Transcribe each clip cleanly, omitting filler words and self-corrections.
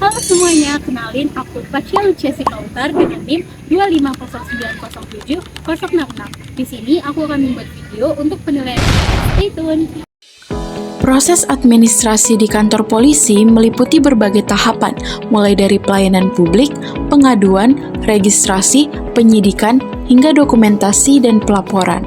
Halo semuanya, kenalin aku Pasha Lucia Sikautar dengan NIM 250907066. Di sini aku akan membuat video untuk penilaian. Stay tune. Proses administrasi di kantor polisi meliputi berbagai tahapan, mulai dari pelayanan publik, pengaduan, registrasi, penyidikan, hingga dokumentasi dan pelaporan.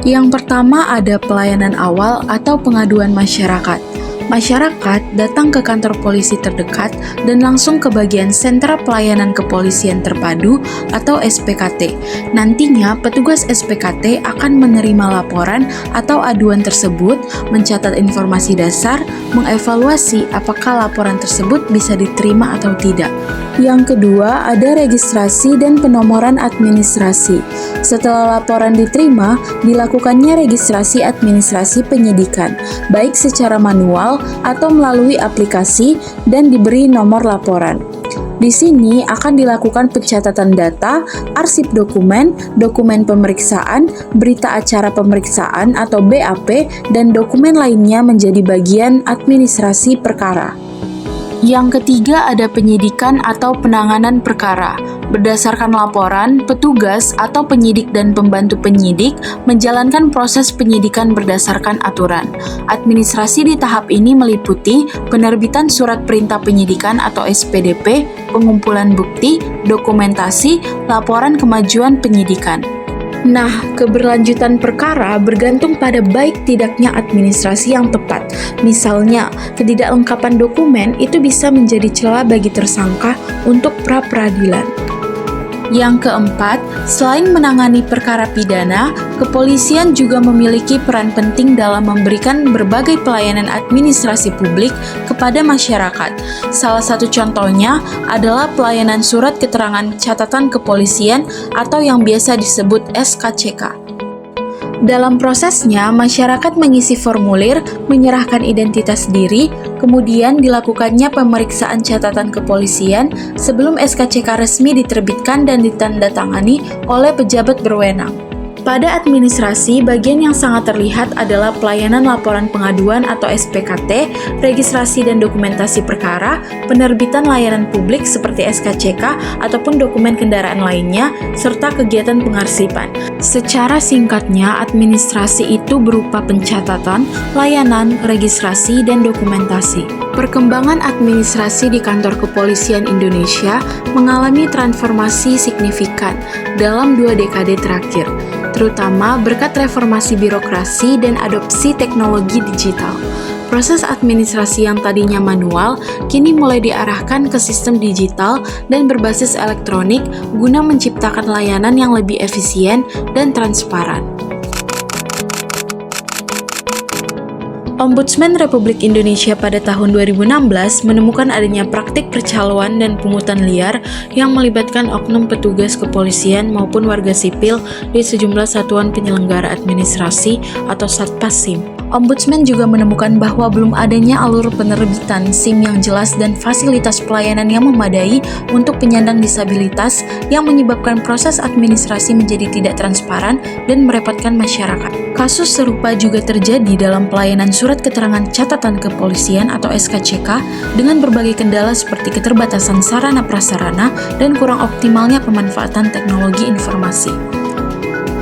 Yang pertama ada pelayanan awal atau pengaduan masyarakat. Masyarakat datang ke kantor polisi terdekat dan langsung ke bagian Sentra Pelayanan Kepolisian Terpadu atau SPKT. Nantinya, petugas SPKT akan menerima laporan atau aduan tersebut, mencatat informasi dasar, mengevaluasi apakah laporan tersebut bisa diterima atau tidak. Yang kedua, ada registrasi dan penomoran administrasi. Setelah laporan diterima, dilakukannya registrasi administrasi penyidikan, baik secara manual atau melalui aplikasi dan diberi nomor laporan. Di sini akan dilakukan pencatatan data, arsip dokumen, dokumen pemeriksaan, berita acara pemeriksaan atau BAP, dan dokumen lainnya menjadi bagian administrasi perkara. Yang ketiga ada penyidikan atau penanganan perkara. Berdasarkan laporan, petugas atau penyidik dan pembantu penyidik menjalankan proses penyidikan berdasarkan aturan. Administrasi di tahap ini meliputi penerbitan surat perintah penyidikan atau SPDP, pengumpulan bukti, dokumentasi, laporan kemajuan penyidikan. Nah, keberlanjutan perkara bergantung pada baik tidaknya administrasi yang tepat. Misalnya, ketidaklengkapan dokumen itu bisa menjadi celah bagi tersangka untuk pra-peradilan. Yang keempat, selain menangani perkara pidana, kepolisian juga memiliki peran penting dalam memberikan berbagai pelayanan administrasi publik kepada masyarakat. Salah satu contohnya adalah pelayanan surat keterangan catatan kepolisian atau yang biasa disebut SKCK. Dalam prosesnya, masyarakat mengisi formulir, menyerahkan identitas diri, kemudian dilakukannya pemeriksaan catatan kepolisian sebelum SKCK resmi diterbitkan dan ditandatangani oleh pejabat berwenang. Pada administrasi, bagian yang sangat terlihat adalah pelayanan laporan pengaduan atau SPKT, registrasi dan dokumentasi perkara, penerbitan layanan publik seperti SKCK ataupun dokumen kendaraan lainnya, serta kegiatan pengarsipan. Secara singkatnya, administrasi itu berupa pencatatan, layanan, registrasi, dan dokumentasi. Perkembangan administrasi di kantor kepolisian Indonesia mengalami transformasi signifikan dalam 2 dekade terakhir, terutama berkat reformasi birokrasi dan adopsi teknologi digital. Proses administrasi yang tadinya manual kini mulai diarahkan ke sistem digital dan berbasis elektronik guna menciptakan layanan yang lebih efisien dan transparan. Ombudsman Republik Indonesia pada tahun 2016 menemukan adanya praktik percaloan dan pungutan liar yang melibatkan oknum petugas kepolisian maupun warga sipil di sejumlah satuan penyelenggara administrasi atau Satpasim. Ombudsman juga menemukan bahwa belum adanya alur penerbitan SIM yang jelas dan fasilitas pelayanan yang memadai untuk penyandang disabilitas yang menyebabkan proses administrasi menjadi tidak transparan dan merepotkan masyarakat. Kasus serupa juga terjadi dalam pelayanan surat keterangan catatan kepolisian atau SKCK dengan berbagai kendala seperti keterbatasan sarana prasarana dan kurang optimalnya pemanfaatan teknologi informasi.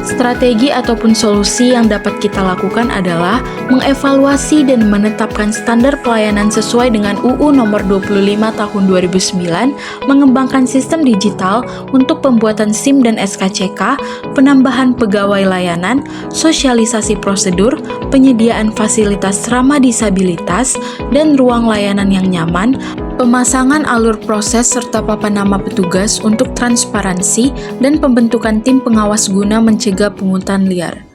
Strategi ataupun solusi yang dapat kita lakukan adalah mengevaluasi dan menetapkan standar pelayanan sesuai dengan UU Nomor 25 Tahun 2009, mengembangkan sistem digital untuk pembuatan SIM dan SKCK, penambahan pegawai layanan, sosialisasi prosedur, penyediaan fasilitas ramah disabilitas, dan ruang layanan yang nyaman, pemasangan alur proses serta papan nama petugas untuk transparansi, dan pembentukan tim pengawas guna mencegah pungutan liar.